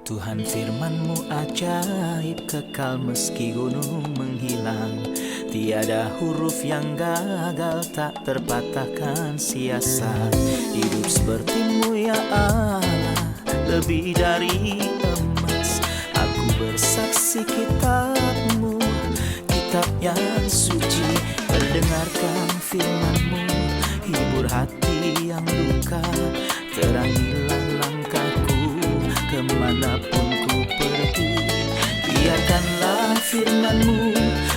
Tuhan firman-Mu ajaib, kekal meski gunung menghilang. Tiada huruf yang gagal, tak terpatahkan siasat. Hidup seperti-Mu ya Allah, lebih dari emas. Aku bersaksi kitab-Mu, kitab yang suci. Mendengarkan firman-Mu, hibur hati yang luka. Terangilah langkahku kemanapun ku pergi. Biarkanlah firman-Mu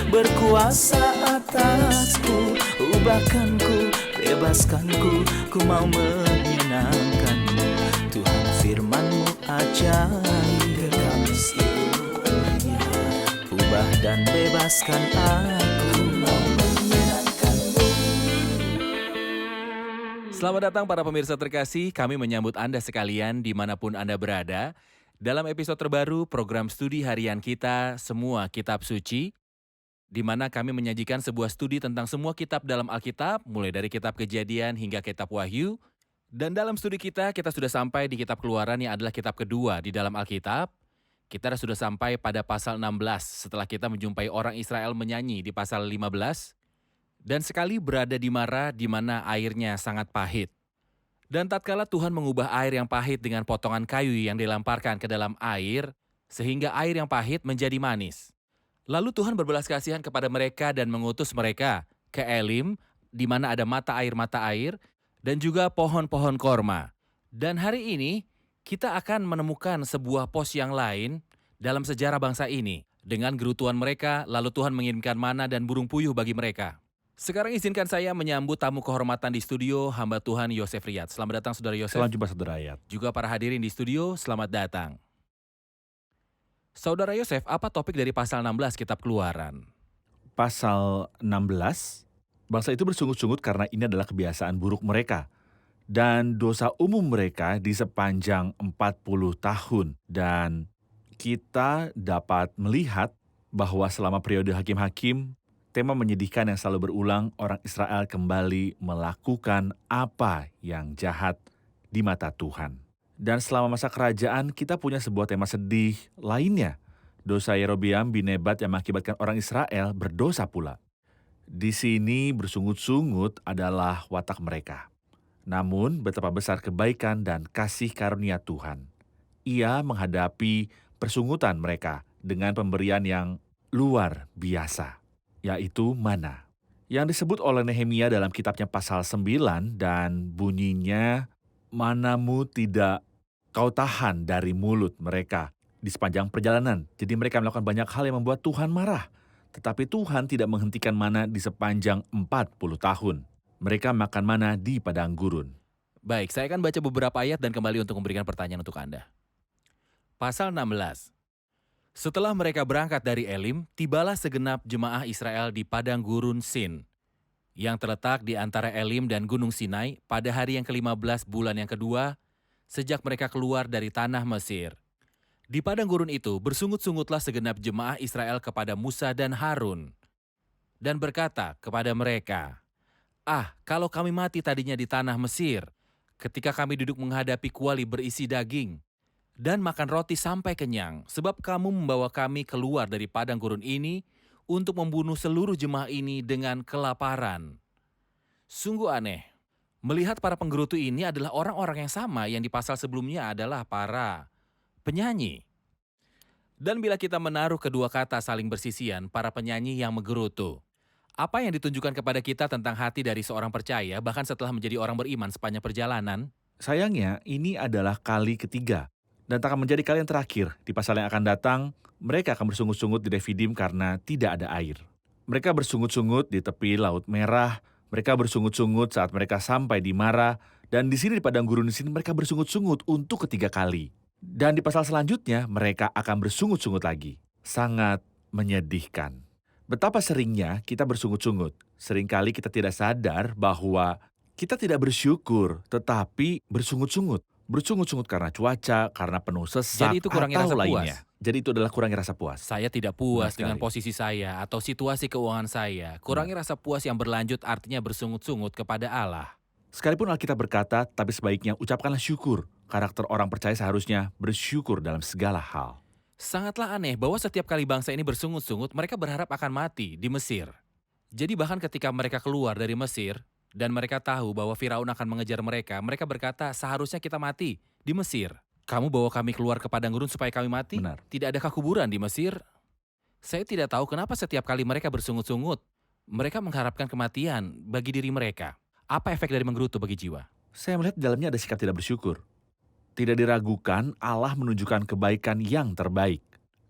berkuasa atasku. Ubahkanku, bebaskanku, ku mau menyenangkan-Mu. Tuhan firman-Mu ajaib, kekal meski dunia. Ubah dan bebaskan aku, mau menyenangkan-Mu. Selamat datang para pemirsa terkasih, kami menyambut Anda sekalian dimanapun Anda berada. Dalam episode terbaru program studi harian kita, Semua Kitab Suci, di mana kami menyajikan sebuah studi tentang semua kitab dalam Alkitab, mulai dari kitab Kejadian hingga kitab Wahyu. Dan dalam studi kita sudah sampai di kitab Keluaran yang adalah kitab kedua di dalam Alkitab. Kita sudah sampai pada pasal 16 setelah kita menjumpai orang Israel menyanyi di pasal 15. Dan sekali berada di Mara di mana airnya sangat pahit. Dan tatkala Tuhan mengubah air yang pahit dengan potongan kayu yang dilemparkan ke dalam air, sehingga air yang pahit menjadi manis. Lalu Tuhan berbelas kasihan kepada mereka dan mengutus mereka ke Elim, di mana ada mata air, dan juga pohon-pohon korma. Dan hari ini, kita akan menemukan sebuah pos yang lain dalam sejarah bangsa ini. Dengan gerutuan mereka, lalu Tuhan mengirimkan mana dan burung puyuh bagi mereka. Sekarang izinkan saya menyambut tamu kehormatan di studio, hamba Tuhan Yosef Riyad. Selamat datang Saudara Yosef. Selamat jumpa Saudara Riyad. Juga para hadirin di studio, selamat datang. Saudara Yosef, apa topik dari pasal 16 kitab Keluaran? Pasal 16, bangsa itu bersungut-sungut karena ini adalah kebiasaan buruk mereka. Dan dosa umum mereka di sepanjang 40 tahun. Dan kita dapat melihat bahwa selama periode hakim-hakim, tema menyedihkan yang selalu berulang, orang Israel kembali melakukan apa yang jahat di mata Tuhan. Dan selama masa kerajaan, kita punya sebuah tema sedih lainnya. Dosa Yerobeam bin Nebat yang mengakibatkan orang Israel berdosa pula. Di sini bersungut-sungut adalah watak mereka. Namun betapa besar kebaikan dan kasih karunia Tuhan. Ia menghadapi persungutan mereka dengan pemberian yang luar biasa, yaitu mana, yang disebut oleh Nehemia dalam kitabnya pasal 9 dan bunyinya, manamu tidak kau tahan dari mulut mereka di sepanjang perjalanan. Jadi mereka melakukan banyak hal yang membuat Tuhan marah. Tetapi Tuhan tidak menghentikan mana di sepanjang 40 tahun. Mereka makan mana di padang gurun. Baik, saya akan baca beberapa ayat dan kembali untuk memberikan pertanyaan untuk Anda. Pasal 16. Setelah mereka berangkat dari Elim, tibalah segenap jemaah Israel di padang gurun Sin, yang terletak di antara Elim dan Gunung Sinai pada hari yang ke-15 bulan yang kedua, sejak mereka keluar dari tanah Mesir. Di padang gurun itu bersungut-sungutlah segenap jemaah Israel kepada Musa dan Harun, dan berkata kepada mereka, "Ah, kalau kami mati tadinya di tanah Mesir, ketika kami duduk menghadapi kuali berisi daging, dan makan roti sampai kenyang, sebab kamu membawa kami keluar dari padang gurun ini untuk membunuh seluruh jemaah ini dengan kelaparan." Sungguh aneh, melihat para penggerutu ini adalah orang-orang yang sama yang di pasal sebelumnya adalah para penyanyi. Dan bila kita menaruh kedua kata saling bersisian, para penyanyi yang menggerutu, apa yang ditunjukkan kepada kita tentang hati dari seorang percaya bahkan setelah menjadi orang beriman sepanjang perjalanan? Sayangnya, ini adalah kali ketiga. Dan tak akan menjadi kali yang terakhir. Di pasal yang akan datang, mereka akan bersungut-sungut di Refidim karena tidak ada air. Mereka bersungut-sungut di tepi Laut Merah. Mereka bersungut-sungut saat mereka sampai di Mara. Dan di sini di padang gurun di sini mereka bersungut-sungut untuk ketiga kali. Dan di pasal selanjutnya mereka akan bersungut-sungut lagi. Sangat menyedihkan. Betapa seringnya kita bersungut-sungut. Seringkali kita tidak sadar bahwa kita tidak bersyukur, tetapi bersungut-sungut. Bersungut-sungut karena cuaca, karena penuh sesak, Jadi itu kurangnya atau rasa puas. lainnya. Jadi itu adalah kurangnya rasa puas. Saya tidak puas Benar dengan sekali. posisi saya atau situasi keuangan saya. Kurangnya rasa puas yang berlanjut artinya bersungut-sungut kepada Allah. Sekalipun Alkitab berkata, tapi sebaiknya ucapkanlah syukur Karakter orang percaya seharusnya bersyukur dalam segala hal. Sangatlah aneh bahwa setiap kali bangsa ini bersungut-sungut, mereka berharap akan mati di Mesir. Jadi bahkan ketika mereka keluar dari Mesir, dan mereka tahu bahwa Firaun akan mengejar mereka, mereka berkata, seharusnya kita mati di Mesir. Kamu bawa kami keluar ke padang gurun supaya kami mati? Benar. Tidak adakah kuburan di Mesir? Saya tidak tahu kenapa setiap kali mereka bersungut-sungut, mereka mengharapkan kematian bagi diri mereka. Apa efek dari menggerutu bagi jiwa? Saya melihat di dalamnya ada sikap tidak bersyukur. Tidak diragukan Allah menunjukkan kebaikan yang terbaik.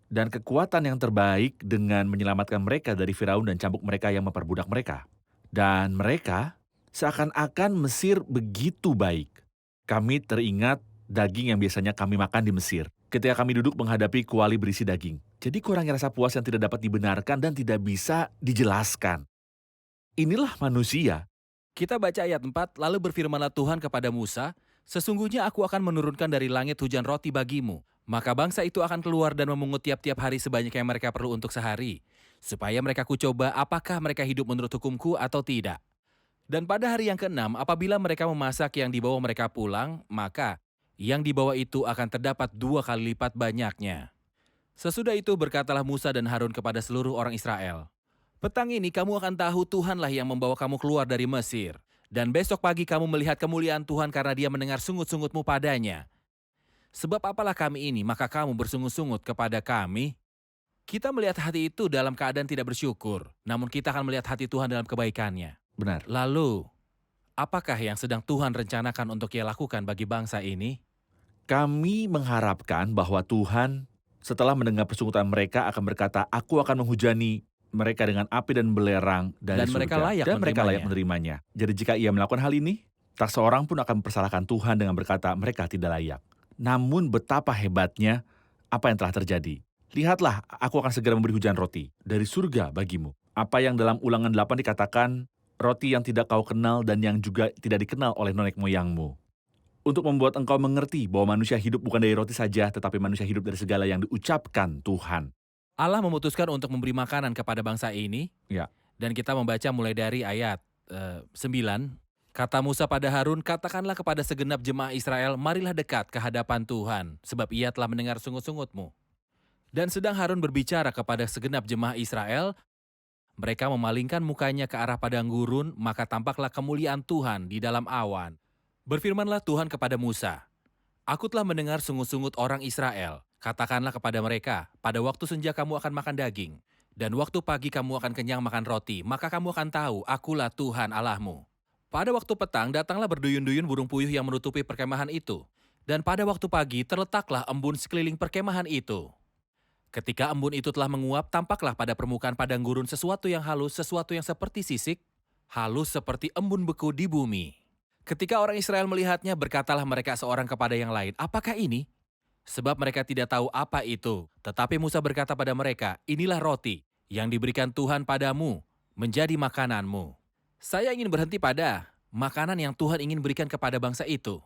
Dan kekuatan yang terbaik dengan menyelamatkan mereka dari Firaun dan cambuk mereka yang memperbudak mereka. Dan mereka seakan-akan Mesir begitu baik. Kami teringat daging yang biasanya kami makan di Mesir. Ketika kami duduk menghadapi kuali berisi daging. Jadi kurangnya rasa puas yang tidak dapat dibenarkan dan tidak bisa dijelaskan. Inilah manusia. Kita baca ayat 4, lalu berfirmanlah Tuhan kepada Musa, sesungguhnya aku akan menurunkan dari langit hujan roti bagimu. Maka bangsa itu akan keluar dan memungut tiap-tiap hari sebanyak yang mereka perlu untuk sehari. Supaya mereka kucoba apakah mereka hidup menurut hukumku atau tidak. Dan pada hari yang ke-6, apabila mereka memasak yang dibawa mereka pulang, maka yang dibawa itu akan terdapat 2 kali lipat banyaknya. Sesudah itu berkatalah Musa dan Harun kepada seluruh orang Israel, petang ini kamu akan tahu Tuhanlah yang membawa kamu keluar dari Mesir. Dan besok pagi kamu melihat kemuliaan Tuhan karena dia mendengar sungut-sungutmu padanya. Sebab apalah kami ini, maka kamu bersungut-sungut kepada kami? Kita melihat hati itu dalam keadaan tidak bersyukur, namun kita akan melihat hati Tuhan dalam kebaikannya. Benar. Lalu, apakah yang sedang Tuhan rencanakan untuk ia lakukan bagi bangsa ini? Kami mengharapkan bahwa Tuhan setelah mendengar persungutan mereka akan berkata, aku akan menghujani mereka dengan api dan belerang dari Dan mereka surga. layak Dan mereka layak menerimanya. menerimanya. Jadi jika ia melakukan hal ini, tak seorang pun akan mempersalahkan Tuhan dengan berkata mereka tidak layak. Namun betapa hebatnya apa yang telah terjadi. Lihatlah, aku akan segera memberi hujan roti dari surga bagimu. Apa yang dalam Ulangan 8 dikatakan, roti yang tidak kau kenal dan yang juga tidak dikenal oleh nenek moyangmu. Untuk membuat engkau mengerti bahwa manusia hidup bukan dari roti saja, tetapi manusia hidup dari segala yang diucapkan Tuhan. Allah memutuskan untuk memberi makanan kepada bangsa ini. Ya. Dan kita membaca mulai dari ayat 9. Kata Musa pada Harun, katakanlah kepada segenap jemaah Israel, marilah dekat ke hadapan Tuhan, sebab ia telah mendengar sungut-sungutmu. Dan sedang Harun berbicara kepada segenap jemaah Israel, mereka memalingkan mukanya ke arah padang gurun, maka tampaklah kemuliaan Tuhan di dalam awan. Berfirmanlah Tuhan kepada Musa, aku telah mendengar sungut-sungut orang Israel. Katakanlah kepada mereka, pada waktu senja kamu akan makan daging, dan waktu pagi kamu akan kenyang makan roti, maka kamu akan tahu, akulah Tuhan Allahmu. Pada waktu petang datanglah berduyun-duyun burung puyuh yang menutupi perkemahan itu. Dan pada waktu pagi terletaklah embun sekeliling perkemahan itu. Ketika embun itu telah menguap, tampaklah pada permukaan padang gurun sesuatu yang halus, sesuatu yang seperti sisik, halus seperti embun beku di bumi. Ketika orang Israel melihatnya, berkatalah mereka seorang kepada yang lain, apakah ini? Sebab mereka tidak tahu apa itu. Tetapi Musa berkata pada mereka, inilah roti yang diberikan Tuhan padamu, menjadi makananmu. Saya ingin berhenti pada makanan yang Tuhan ingin berikan kepada bangsa itu.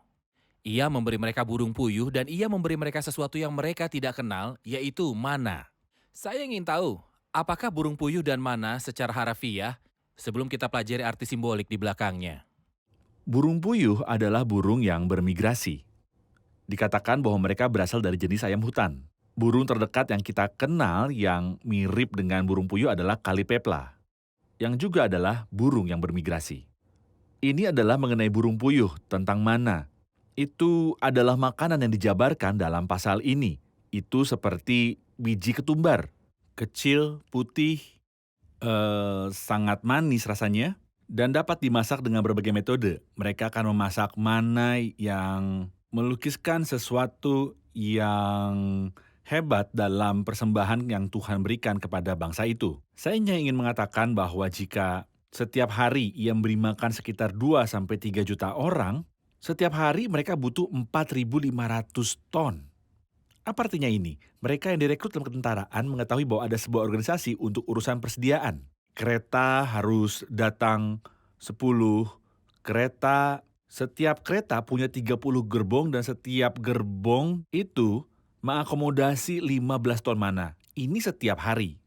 Ia memberi mereka burung puyuh dan ia memberi mereka sesuatu yang mereka tidak kenal, yaitu mana. Saya ingin tahu, apakah burung puyuh dan mana secara harafiah sebelum kita pelajari arti simbolik di belakangnya. Burung puyuh adalah burung yang bermigrasi. Dikatakan bahwa mereka berasal dari jenis ayam hutan. Burung terdekat yang kita kenal yang mirip dengan burung puyuh adalah kalipepla, yang juga adalah burung yang bermigrasi. Ini adalah mengenai burung puyuh tentang mana. Itu adalah makanan yang dijabarkan dalam pasal ini. Itu seperti biji ketumbar, kecil, putih, sangat manis rasanya, dan dapat dimasak dengan berbagai metode. Mereka akan memasak mana yang melukiskan sesuatu yang hebat dalam persembahan yang Tuhan berikan kepada bangsa itu. Saya hanya ingin mengatakan bahwa jika setiap hari ia memberi makan sekitar 2-3 juta orang, setiap hari mereka butuh 4.500 ton. Apa artinya ini? Mereka yang direkrut dalam ketentaraan mengetahui bahwa ada sebuah organisasi untuk urusan persediaan. Kereta harus datang 10 kereta. Setiap kereta punya 30 gerbong dan setiap gerbong itu mengakomodasi 15 ton mana. Ini setiap hari.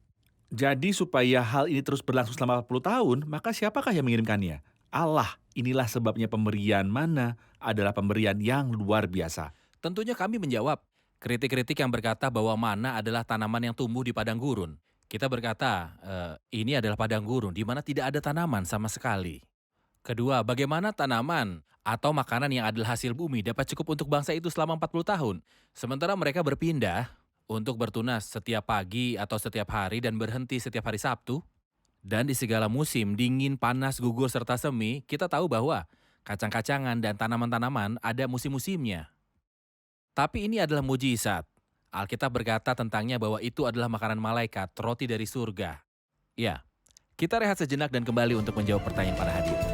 Jadi supaya hal ini terus berlangsung selama 40 tahun, maka siapakah yang mengirimkannya? Allah Inilah sebabnya pemberian mana adalah pemberian yang luar biasa. Tentunya kami menjawab kritik-kritik yang berkata bahwa mana adalah tanaman yang tumbuh di padang gurun. Kita berkata, ini adalah padang gurun di mana tidak ada tanaman sama sekali. Kedua, bagaimana tanaman atau makanan yang adalah hasil bumi dapat cukup untuk bangsa itu selama 40 tahun. Sementara mereka berpindah untuk bertunas setiap pagi atau setiap hari dan berhenti setiap hari Sabtu. Dan di segala musim, dingin, panas, gugur, serta semi, kita tahu bahwa kacang-kacangan dan tanaman-tanaman ada musim-musimnya. Tapi ini adalah mujizat. Alkitab berkata tentangnya bahwa itu adalah makanan malaikat, roti dari surga. Ya, kita rehat sejenak dan kembali untuk menjawab pertanyaan para hadirin.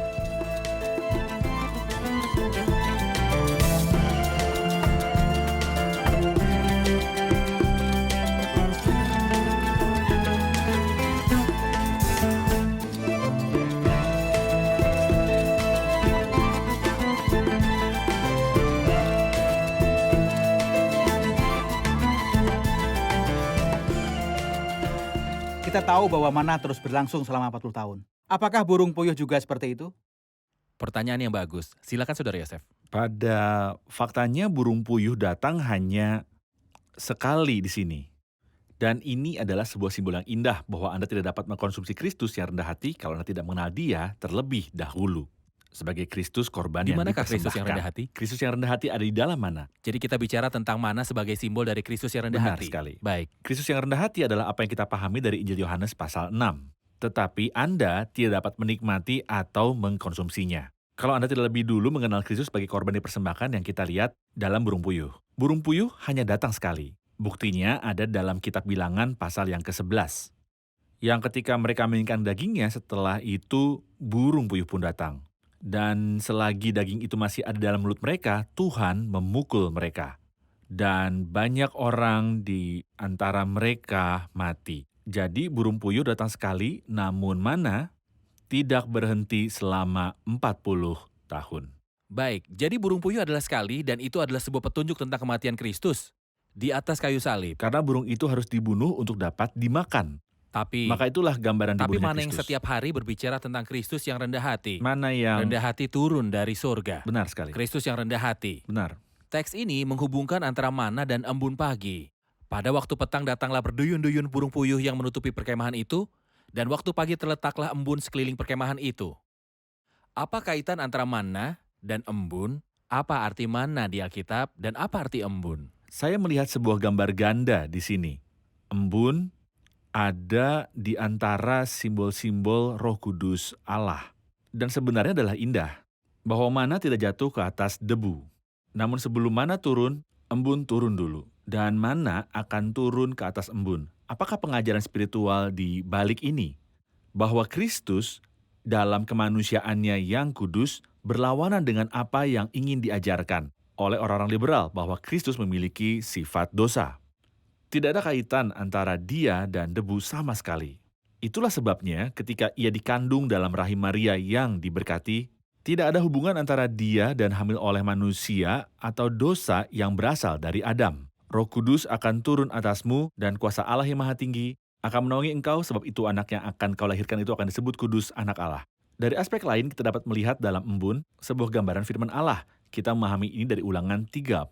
Kita tahu bahwa mana terus berlangsung selama 40 tahun. Apakah burung puyuh juga seperti itu? Pertanyaan yang bagus. Silakan Saudara Yosef. Pada faktanya burung puyuh datang hanya sekali di sini. Dan ini adalah sebuah simbol yang indah bahwa Anda tidak dapat mengkonsumsi Kristus yang rendah hati kalau Anda tidak mengenal Dia terlebih dahulu. Sebagai Kristus korban Di yang manakah Kristus yang rendah dipersembahkan. hati? Kristus yang rendah hati ada di dalam mana? Jadi kita bicara tentang mana sebagai simbol dari Kristus yang rendah Benar hati. sekali. Baik. Kristus yang rendah hati adalah apa yang kita pahami dari Injil Yohanes pasal 6. Tetapi Anda tidak dapat menikmati atau mengkonsumsinya. Kalau Anda tidak lebih dulu mengenal Kristus sebagai korban dipersembahkan yang kita lihat dalam burung puyuh. Burung puyuh hanya datang sekali. Buktinya ada dalam kitab Bilangan pasal yang ke-11. Yang ketika mereka menginginkan dagingnya, setelah itu burung puyuh pun datang. Dan selagi daging itu masih ada dalam mulut mereka, Tuhan memukul mereka. Dan banyak orang di antara mereka mati. Jadi burung puyuh datang sekali, namun mana tidak berhenti selama 40 tahun. Baik, jadi burung puyuh adalah sekali dan itu adalah sebuah petunjuk tentang kematian Kristus di atas kayu salib. Karena burung itu harus dibunuh untuk dapat dimakan. Tapi Maka itulah gambaran tapi dibunuhnya mana yang Kristus. setiap hari berbicara tentang Kristus yang rendah hati? Mana yang Rendah hati turun dari surga. benar sekali. Kristus yang rendah hati. Benar. Teks ini menghubungkan antara mana dan embun pagi. Pada waktu petang datanglah berduyun-duyun burung puyuh yang menutupi perkemahan itu, dan waktu pagi terletaklah embun sekeliling perkemahan itu. Apa kaitan antara mana dan embun? Apa arti mana di Alkitab dan apa arti embun? Saya melihat sebuah gambar ganda di sini. Embun ada di antara simbol-simbol Roh Kudus Allah. Dan sebenarnya adalah indah, bahwa mana tidak jatuh ke atas debu. Namun sebelum mana turun, embun turun dulu. Dan mana akan turun ke atas embun. Apakah pengajaran spiritual di balik ini? Bahwa Kristus dalam kemanusiaannya yang kudus berlawanan dengan apa yang ingin diajarkan oleh orang-orang liberal bahwa Kristus memiliki sifat dosa. Tidak ada kaitan antara dia dan debu sama sekali. Itulah sebabnya ketika ia dikandung dalam rahim Maria yang diberkati, tidak ada hubungan antara dia dan hamil oleh manusia atau dosa yang berasal dari Adam. Roh Kudus akan turun atasmu dan kuasa Allah yang Maha Tinggi akan menaungi engkau, sebab itu anak yang akan kau lahirkan itu akan disebut kudus, anak Allah. Dari aspek lain kita dapat melihat dalam embun sebuah gambaran firman Allah. Kita memahami ini dari Ulangan 32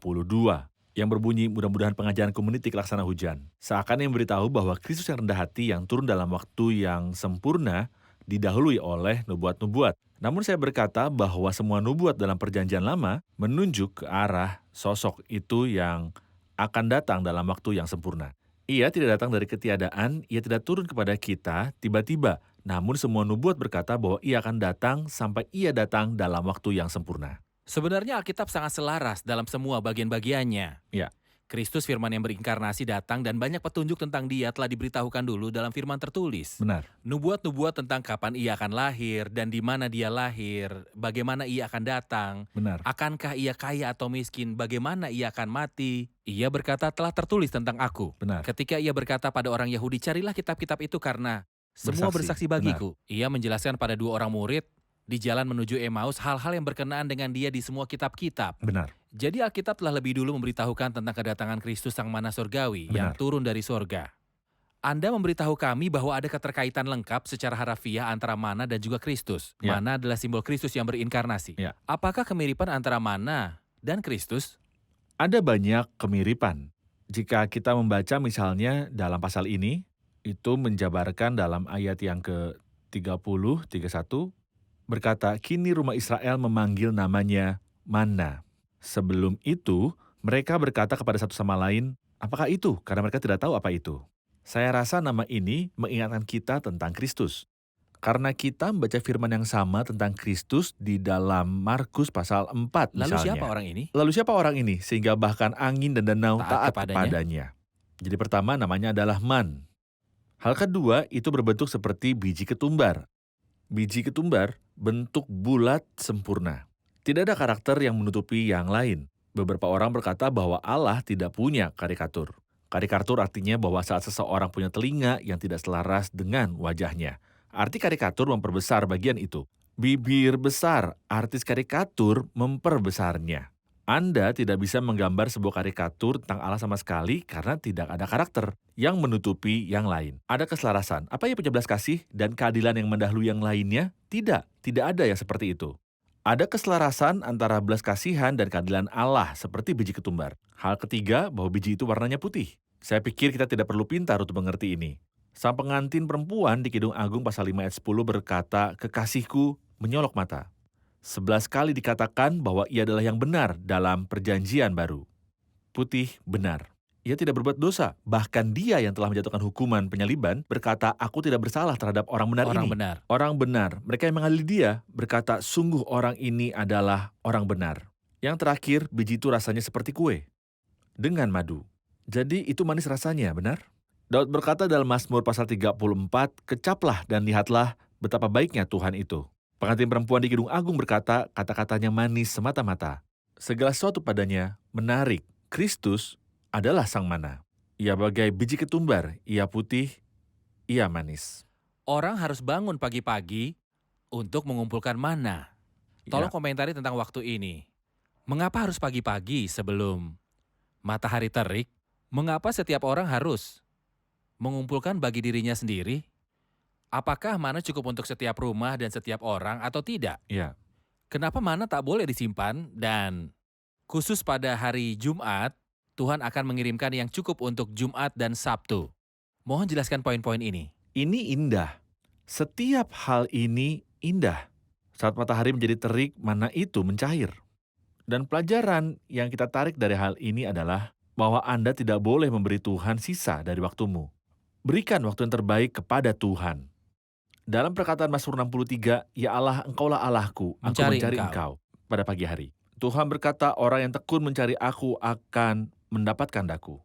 yang berbunyi mudah-mudahan pengajaran komunitik laksana hujan. Seakan yang memberitahu bahwa Kristus yang rendah hati yang turun dalam waktu yang sempurna didahului oleh nubuat-nubuat. Namun saya berkata bahwa semua nubuat dalam perjanjian lama menunjuk ke arah sosok itu yang akan datang dalam waktu yang sempurna. Ia tidak datang dari ketiadaan, ia tidak turun kepada kita tiba-tiba. Namun semua nubuat berkata bahwa ia akan datang sampai ia datang dalam waktu yang sempurna. Sebenarnya Alkitab sangat selaras dalam semua bagian-bagiannya. Ya. Kristus firman yang berinkarnasi datang dan banyak petunjuk tentang dia telah diberitahukan dulu dalam firman tertulis. Benar. Nubuat-nubuat tentang kapan ia akan lahir dan di mana dia lahir, bagaimana ia akan datang, Benar. akankah ia kaya atau miskin, bagaimana ia akan mati. Ia berkata telah tertulis tentang aku. Benar. Ketika ia berkata pada orang Yahudi, carilah kitab-kitab itu karena semua Bersaksi. bersaksi bagiku. Ia menjelaskan pada dua orang murid di jalan menuju Emmaus hal-hal yang berkenaan dengan dia di semua kitab-kitab. Benar. Jadi Alkitab telah lebih dulu memberitahukan tentang kedatangan Kristus Sang Mana Surgawi yang Benar. turun dari surga. Anda memberitahu kami bahwa ada keterkaitan lengkap secara harafiah antara mana dan juga Kristus. Ya. Mana adalah simbol Kristus yang berinkarnasi. Ya. Apakah kemiripan antara mana dan Kristus? Ada banyak kemiripan. Jika kita membaca misalnya dalam pasal ini, itu menjabarkan dalam ayat yang ke-30, 31, berkata, kini rumah Israel memanggil namanya Manna. Sebelum itu, mereka berkata kepada satu sama lain, apakah itu? Karena mereka tidak tahu apa itu. Saya rasa nama ini mengingatkan kita tentang Kristus. Karena kita membaca firman yang sama tentang Kristus di dalam Markus pasal 4 Lalu misalnya. siapa orang ini? Lalu siapa orang ini sehingga bahkan angin dan danau Taat taat kepadanya? kepadanya? Jadi pertama namanya adalah Man. Hal kedua itu berbentuk seperti biji ketumbar. Biji ketumbar bentuk bulat sempurna. Tidak ada karakter yang menutupi yang lain. Beberapa orang berkata bahwa Allah tidak punya karikatur. Karikatur artinya bahwa saat seseorang punya telinga yang tidak selaras dengan wajahnya. Arti karikatur memperbesar bagian itu. Bibir besar, artis karikatur memperbesarnya. Anda tidak bisa menggambar sebuah karikatur tentang Allah sama sekali karena tidak ada karakter yang menutupi yang lain. Ada keselarasan. Apa ya belas kasih dan keadilan yang mendahului yang lainnya? Tidak ada yang seperti itu. Ada keselarasan antara belas kasihan dan keadilan Allah seperti biji ketumbar. Hal ketiga, bahwa biji itu warnanya putih. Saya pikir kita tidak perlu pintar untuk mengerti ini. Sang pengantin perempuan di Kidung Agung pasal 5 ayat 10 berkata, kekasihku menyolok mata. 11 kali dikatakan bahwa ia adalah yang benar dalam perjanjian baru. Putih benar. Ia tidak berbuat dosa. Bahkan dia yang telah menjatuhkan hukuman penyaliban berkata, aku tidak bersalah terhadap orang benar Orang ini. benar. Orang benar. Mereka yang mengadili dia berkata, sungguh orang ini adalah orang benar. Yang terakhir, biji itu rasanya seperti kue. Dengan madu. Jadi itu manis rasanya, benar? Daud berkata dalam Mazmur pasal 34, kecaplah dan lihatlah betapa baiknya Tuhan itu. Pengantin perempuan di Kidung Agung berkata, kata-katanya manis semata-mata. Segala sesuatu padanya menarik. Kristus adalah sang mana. Ia bagai biji ketumbar, ia putih, ia manis. Orang harus bangun pagi-pagi untuk mengumpulkan mana. Tolong Ya. komentari tentang waktu ini. Mengapa harus pagi-pagi sebelum matahari terik? Mengapa setiap orang harus mengumpulkan bagi dirinya sendiri? Apakah mana cukup untuk setiap rumah dan setiap orang atau tidak? Ya. Kenapa mana tak boleh disimpan dan khusus pada hari Jumat, Tuhan akan mengirimkan yang cukup untuk Jumat dan Sabtu? Mohon jelaskan poin-poin ini. Ini indah. Setiap hal ini indah. Saat matahari menjadi terik, mana itu mencair. Dan pelajaran yang kita tarik dari hal ini adalah bahwa Anda tidak boleh memberi Tuhan sisa dari waktumu. Berikan waktu yang terbaik kepada Tuhan. Dalam perkataan Mazmur 63, ya Allah, engkaulah Allahku, aku Mencari mencari Engkau. engkau pada pagi hari. Tuhan berkata, orang yang tekun mencari aku akan mendapatkan daku.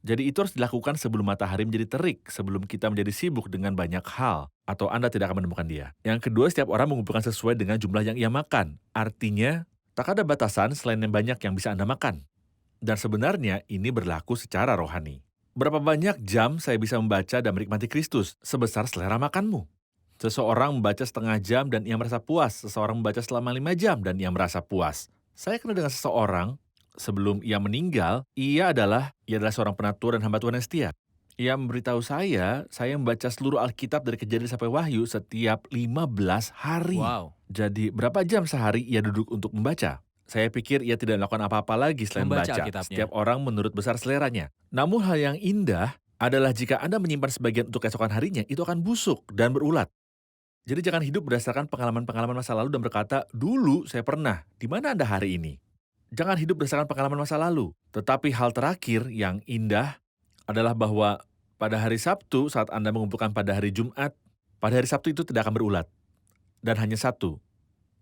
Jadi itu harus dilakukan sebelum matahari menjadi terik, sebelum kita menjadi sibuk dengan banyak hal, atau Anda tidak akan menemukan dia. Yang kedua, setiap orang mengumpulkan sesuai dengan jumlah yang ia makan. Artinya, tak ada batasan selain yang banyak yang bisa Anda makan. Dan sebenarnya ini berlaku secara rohani. Berapa banyak jam saya bisa membaca dan menikmati Kristus sebesar selera makanmu? Seseorang membaca setengah jam dan ia merasa puas. Seseorang membaca selama 5 jam dan ia merasa puas. Saya kenal dengan seseorang, sebelum ia meninggal, ia adalah seorang penatua dan hamba Tuhan yang setia. Ia memberitahu saya membaca seluruh Alkitab dari Kejadian sampai Wahyu setiap 15 hari. Wow. Jadi berapa jam sehari ia duduk untuk membaca? Saya pikir ia tidak melakukan apa-apa lagi selain Membaca membaca. Alkitabnya. Setiap orang menurut besar seleranya. Namun hal yang indah adalah jika Anda menyimpan sebagian untuk keesokan harinya, itu akan busuk dan berulat. Jadi jangan hidup berdasarkan pengalaman-pengalaman masa lalu dan berkata, dulu saya pernah, di mana Anda hari ini? Jangan hidup berdasarkan pengalaman masa lalu. Tetapi hal terakhir yang indah adalah bahwa pada hari Sabtu saat Anda mengumpulkan pada hari Jumat, pada hari Sabtu itu tidak akan berulat. Dan hanya satu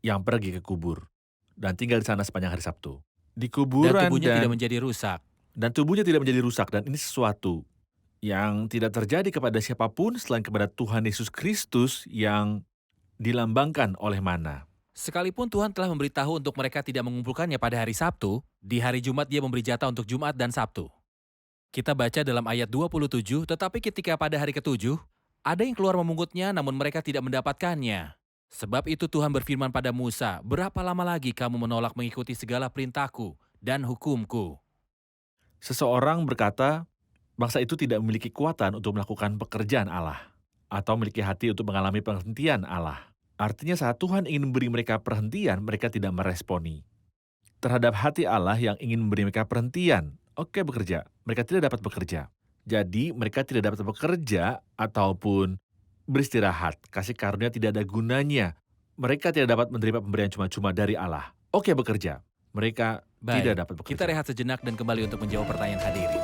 yang pergi ke kubur dan tinggal di sana sepanjang hari Sabtu. Di kuburan Dan tubuhnya tidak menjadi rusak. dan tubuhnya tidak menjadi rusak. Dan ini sesuatu yang tidak terjadi kepada siapapun selain kepada Tuhan Yesus Kristus yang dilambangkan oleh mana. Sekalipun Tuhan telah memberitahu untuk mereka tidak mengumpulkannya pada hari Sabtu, di hari Jumat dia memberi jatah untuk Jumat dan Sabtu. Kita baca dalam ayat 27, tetapi ketika pada hari ketujuh, ada yang keluar memungutnya namun mereka tidak mendapatkannya. Sebab itu Tuhan berfirman pada Musa, berapa lama lagi kamu menolak mengikuti segala perintahku dan hukumku? Seseorang berkata, Bangsa itu tidak memiliki kekuatan untuk melakukan pekerjaan Allah atau memiliki hati untuk mengalami perhentian Allah. Artinya saat Tuhan ingin memberi mereka perhentian, mereka tidak meresponi. Terhadap hati Allah yang ingin memberi mereka perhentian, oke bekerja, mereka tidak dapat bekerja. Jadi mereka tidak dapat bekerja ataupun beristirahat. Kasih karunia tidak ada gunanya. Mereka tidak dapat menerima pemberian cuma-cuma dari Allah. Oke bekerja, mereka tidak Baik, dapat bekerja. kita rehat sejenak dan kembali untuk menjawab pertanyaan hadirin.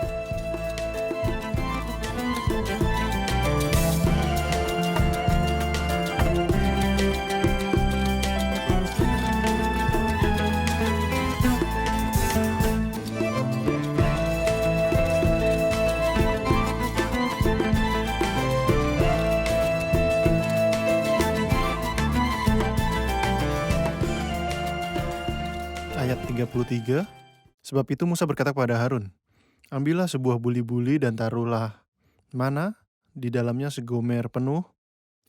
Ayat 33, sebab itu Musa berkata kepada Harun, ambillah sebuah buli-buli dan taruhlah mana di dalamnya segomer penuh,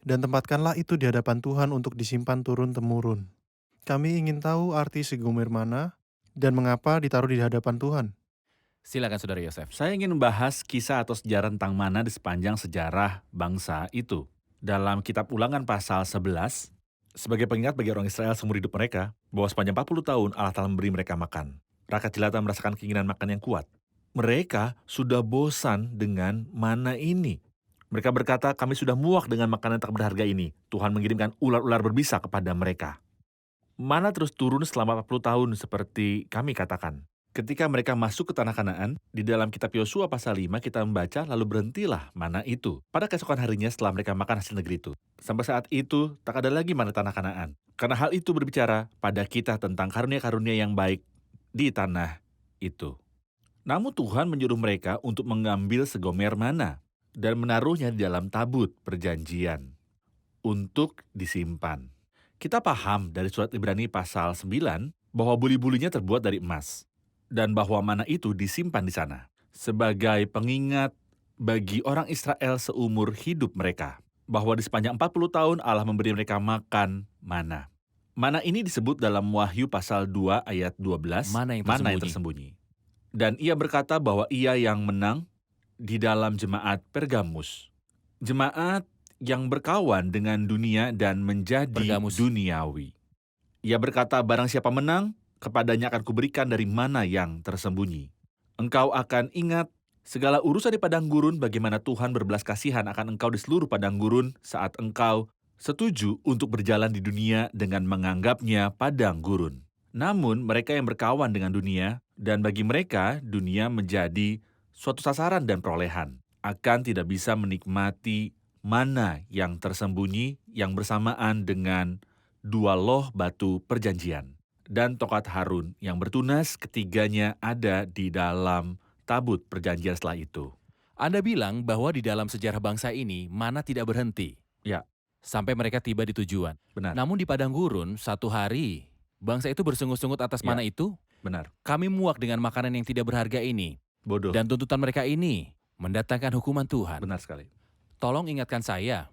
dan tempatkanlah itu di hadapan Tuhan untuk disimpan turun-temurun. Kami ingin tahu arti segomer mana dan mengapa ditaruh di hadapan Tuhan. Silakan Saudara Yosef. Saya ingin membahas kisah atau sejarah tentang mana di sepanjang sejarah bangsa itu. Dalam kitab Ulangan pasal 11, sebagai pengingat bagi orang Israel seumur hidup mereka, bahwa sepanjang 40 tahun Allah telah memberi mereka makan. Rakyat jelata merasakan keinginan makan yang kuat. Mereka sudah bosan dengan mana ini. Mereka berkata, kami sudah muak dengan makanan tak berharga ini. Tuhan mengirimkan ular-ular berbisa kepada mereka. Mana terus turun selama 40 tahun seperti kami katakan. Ketika mereka masuk ke tanah Kanaan, di dalam kitab Yosua pasal 5 kita membaca lalu berhentilah mana itu. Pada keesokan harinya setelah mereka makan hasil negeri itu. Sampai saat itu tak ada lagi mana tanah Kanaan. Karena hal itu berbicara pada kita tentang karunia-karunia yang baik di tanah itu. Namun Tuhan menyuruh mereka untuk mengambil segomer mana dan menaruhnya di dalam tabut perjanjian untuk disimpan. Kita paham dari surat Ibrani pasal 9 bahwa buli-bulinya terbuat dari emas dan bahwa mana itu disimpan di sana sebagai pengingat bagi orang Israel seumur hidup mereka bahwa di sepanjang 40 tahun Allah memberi mereka makan mana. Mana ini disebut dalam Wahyu pasal 2 ayat 12, Mana yang tersembunyi. Dan ia berkata bahwa ia yang menang di dalam jemaat Pergamus. Jemaat yang berkawan dengan dunia dan menjadi Pergamus. duniawi. Ia berkata, barang siapa menang, kepadanya akan kuberikan dari mana yang tersembunyi. Engkau akan ingat segala urusan di padang gurun, bagaimana Tuhan berbelas kasihan akan engkau di seluruh padang gurun saat engkau setuju untuk berjalan di dunia dengan menganggapnya padang gurun. Namun mereka yang berkawan dengan dunia, dan bagi mereka dunia menjadi suatu sasaran dan perolehan, akan tidak bisa menikmati mana yang tersembunyi yang bersamaan dengan dua loh batu perjanjian dan tokat Harun yang bertunas ketiganya ada di dalam tabut perjanjian setelah itu. Anda bilang bahwa di dalam sejarah bangsa ini, mana tidak berhenti. Ya. Sampai mereka tiba di tujuan. Benar, Namun di padang gurun, satu hari, bangsa itu bersungut-sungut atas Ya. mana itu. benar. Kami muak dengan makanan yang tidak berharga ini. Bodoh. Dan tuntutan mereka ini mendatangkan hukuman Tuhan. Benar sekali. Tolong ingatkan saya,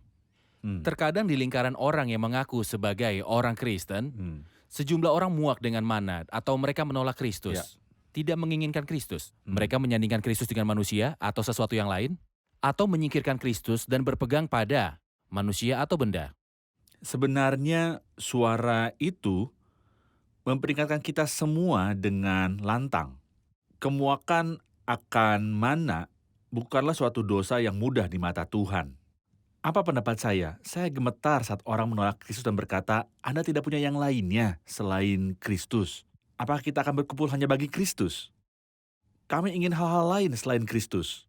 Hmm. terkadang di lingkaran orang yang mengaku sebagai orang Kristen, Hmm. sejumlah orang muak dengan mana atau mereka menolak Kristus. Ya. Tidak menginginkan Kristus. Hmm. Mereka menyandingkan Kristus dengan manusia atau sesuatu yang lain, atau menyingkirkan Kristus dan berpegang pada manusia atau benda. Sebenarnya suara itu memperingatkan kita semua dengan lantang. Kemuakan akan mana bukanlah suatu dosa yang mudah di mata Tuhan. Apa pendapat saya? Saya gemetar saat orang menolak Kristus dan berkata, Anda tidak punya yang lainnya selain Kristus. Apakah kita akan berkumpul hanya bagi Kristus? Kami ingin hal-hal lain selain Kristus.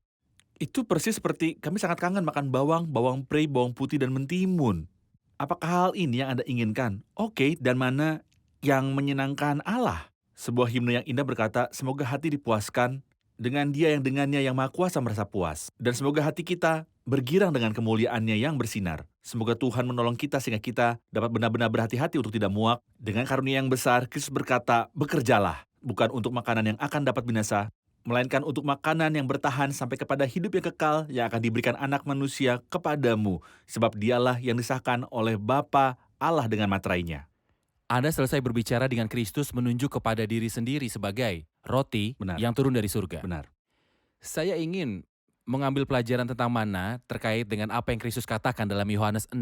Itu persis seperti kami sangat kangen makan bawang, bawang prei, bawang putih, dan mentimun. Apakah hal ini yang Anda inginkan? Oke, dan mana yang menyenangkan Allah? Sebuah himne yang indah berkata, semoga hati dipuaskan dengan Dia yang dengannya yang Maha Kuasa merasa puas. Dan semoga hati kita bergirang dengan kemuliaannya yang bersinar. Semoga Tuhan menolong kita sehingga kita dapat benar-benar berhati-hati untuk tidak muak. Dengan karunia yang besar, Kristus berkata, bekerjalah. Bukan untuk makanan yang akan dapat binasa, melainkan untuk makanan yang bertahan sampai kepada hidup yang kekal yang akan diberikan anak manusia kepadamu. Sebab dialah yang disahkan oleh Bapa Allah dengan materainya. Anda selesai berbicara dengan Kristus menunjuk kepada diri sendiri sebagai roti Benar. yang turun dari surga. Benar. Saya ingin mengambil pelajaran tentang mana terkait dengan apa yang Kristus katakan dalam Yohanes 6.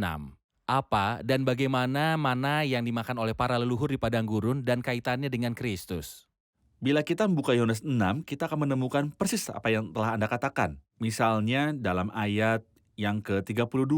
Apa dan bagaimana mana yang dimakan oleh para leluhur di padang gurun dan kaitannya dengan Kristus. Bila kita membuka Yohanes 6, kita akan menemukan persis apa yang telah Anda katakan. Misalnya dalam ayat yang ke-32.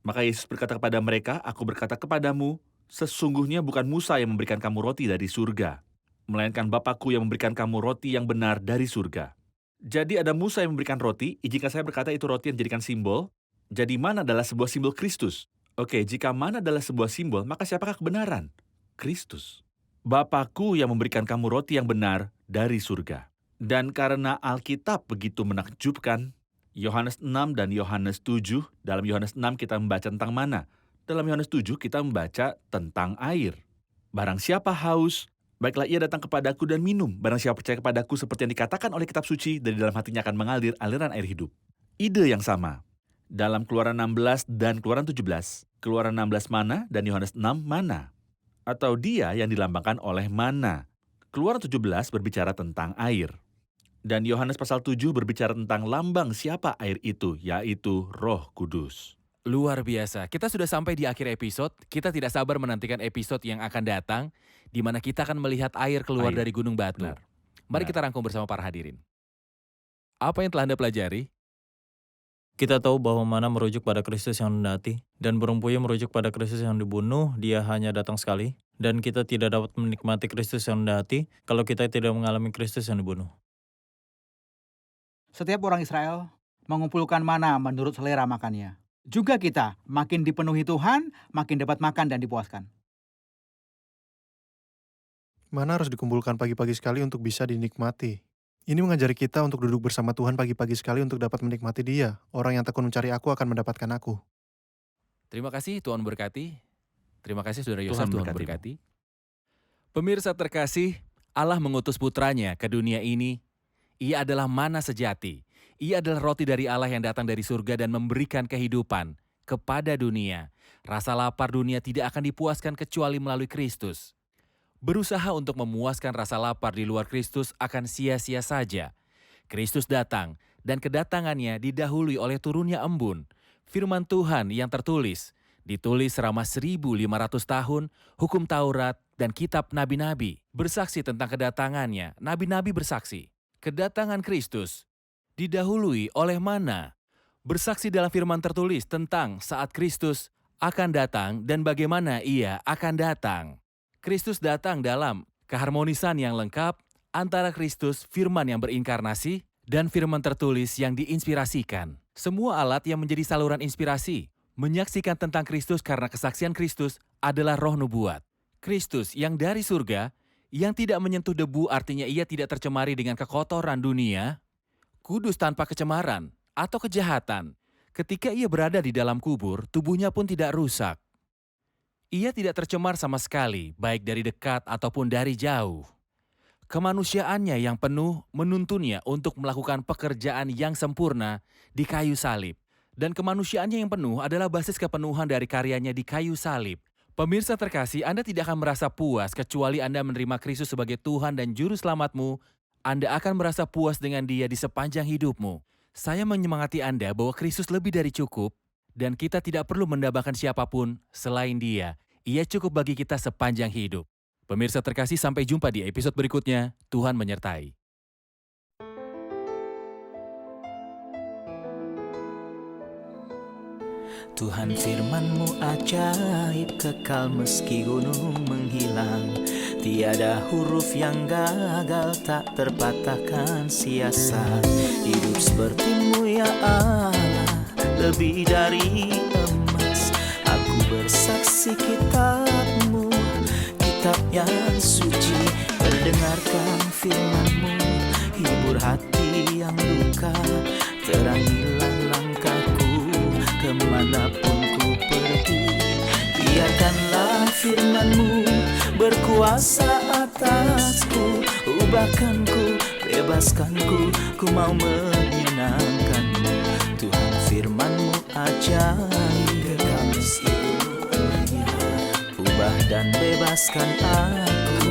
Maka Yesus berkata kepada mereka, "Aku berkata kepadamu, sesungguhnya bukan Musa yang memberikan kamu roti dari surga, melainkan Bapa-Ku yang memberikan kamu roti yang benar dari surga." Jadi ada Musa yang memberikan roti, jika saya berkata itu roti yang dijadikan simbol, jadi mana adalah sebuah simbol Kristus? Oke, jika mana adalah sebuah simbol, maka siapakah kebenaran? Kristus. Bapa-Ku yang memberikan kamu roti yang benar dari surga. Dan karena Alkitab begitu menakjubkan, Yohanes 6 dan Yohanes 7, dalam Yohanes 6 kita membaca tentang mana? Dalam Yohanes 7 kita membaca tentang air. Barang siapa haus, baiklah ia datang kepadaku dan minum. Barang siapa percaya kepadaku seperti yang dikatakan oleh kitab suci, dari dalam hatinya akan mengalir aliran air hidup. Ide yang sama. Dalam Keluaran 16 dan Keluaran 17, Keluaran 16 mana dan Yohanes 6 mana? Atau dia yang dilambangkan oleh mana. Keluaran 17 berbicara tentang air. Dan Yohanes pasal 7 berbicara tentang lambang siapa air itu, yaitu Roh Kudus. Luar biasa, kita sudah sampai di akhir episode, kita tidak sabar menantikan episode yang akan datang, di mana kita akan melihat air keluar dari Gunung Batu. Benar. Mari Benar. kita rangkum bersama para hadirin. Apa yang telah Anda pelajari? Kita tahu bahwa mana merujuk pada Kristus yang mendati, dan burung puyuh merujuk pada Kristus yang dibunuh, dia hanya datang sekali, dan kita tidak dapat menikmati Kristus yang mendati kalau kita tidak mengalami Kristus yang dibunuh. Setiap orang Israel mengumpulkan mana menurut selera makannya. Juga kita, makin dipenuhi Tuhan, makin dapat makan dan dipuaskan. Mana harus dikumpulkan pagi-pagi sekali untuk bisa dinikmati. Ini mengajari kita untuk duduk bersama Tuhan pagi-pagi sekali untuk dapat menikmati Dia. Orang yang tekun mencari aku akan mendapatkan aku. Terima kasih, Tuhan berkati. Terima kasih, Saudara Yosef, Tuhan Tuhan memberkatimu. berkati. Pemirsa terkasih, Allah mengutus putranya ke dunia ini. Ia adalah mana sejati. Ia adalah roti dari Allah yang datang dari surga dan memberikan kehidupan kepada dunia. Rasa lapar dunia tidak akan dipuaskan kecuali melalui Kristus. Berusaha untuk memuaskan rasa lapar di luar Kristus akan sia-sia saja. Kristus datang dan kedatangannya didahului oleh turunnya embun. Firman Tuhan yang tertulis, ditulis selama 1.500 tahun, hukum Taurat dan kitab nabi-nabi. Bersaksi tentang kedatangannya, nabi-nabi bersaksi. Kedatangan Kristus didahului oleh mana? Bersaksi dalam firman tertulis tentang saat Kristus akan datang dan bagaimana ia akan datang. Kristus datang dalam keharmonisan yang lengkap antara Kristus, firman yang berinkarnasi, dan firman tertulis yang diinspirasikan. Semua alat yang menjadi saluran inspirasi menyaksikan tentang Kristus karena kesaksian Kristus adalah roh nubuat. Kristus yang dari surga, yang tidak menyentuh debu artinya ia tidak tercemari dengan kekotoran dunia, kudus tanpa kecemaran atau kejahatan. Ketika ia berada di dalam kubur, tubuhnya pun tidak rusak. Ia tidak tercemar sama sekali, baik dari dekat ataupun dari jauh. Kemanusiaannya yang penuh menuntunnya untuk melakukan pekerjaan yang sempurna di kayu salib. Dan kemanusiaannya yang penuh adalah basis kepenuhan dari karyanya di kayu salib. Pemirsa terkasih, Anda tidak akan merasa puas kecuali Anda menerima Kristus sebagai Tuhan dan Juru Selamatmu. Anda akan merasa puas dengan Dia di sepanjang hidupmu. Saya menyemangati Anda bahwa Kristus lebih dari cukup, dan kita tidak perlu mendambakan siapapun selain Dia. Ia cukup bagi kita sepanjang hidup. Pemirsa terkasih, sampai jumpa di episode berikutnya. Tuhan menyertai. Tuhan firman-Mu ajaib, kekal meski gunung menghilang. Tiada huruf yang gagal, tak terpatahkan sia-sia. Hidup seperti-Mu ya Allah, lebih dari emas. Aku bersaksi kitab-Mu, kitab yang suci. Mendengarkan firman-Mu, hibur hati yang luka. Terangilah langkahku kemanapun ku pergi. Biarkanlah firman-Mu berkuasa atasku. Ubahkanku, bebaskanku, ku mau menyenangkan-Mu. Tuhan firman-Mu ajaib, ubah dan bebaskan aku.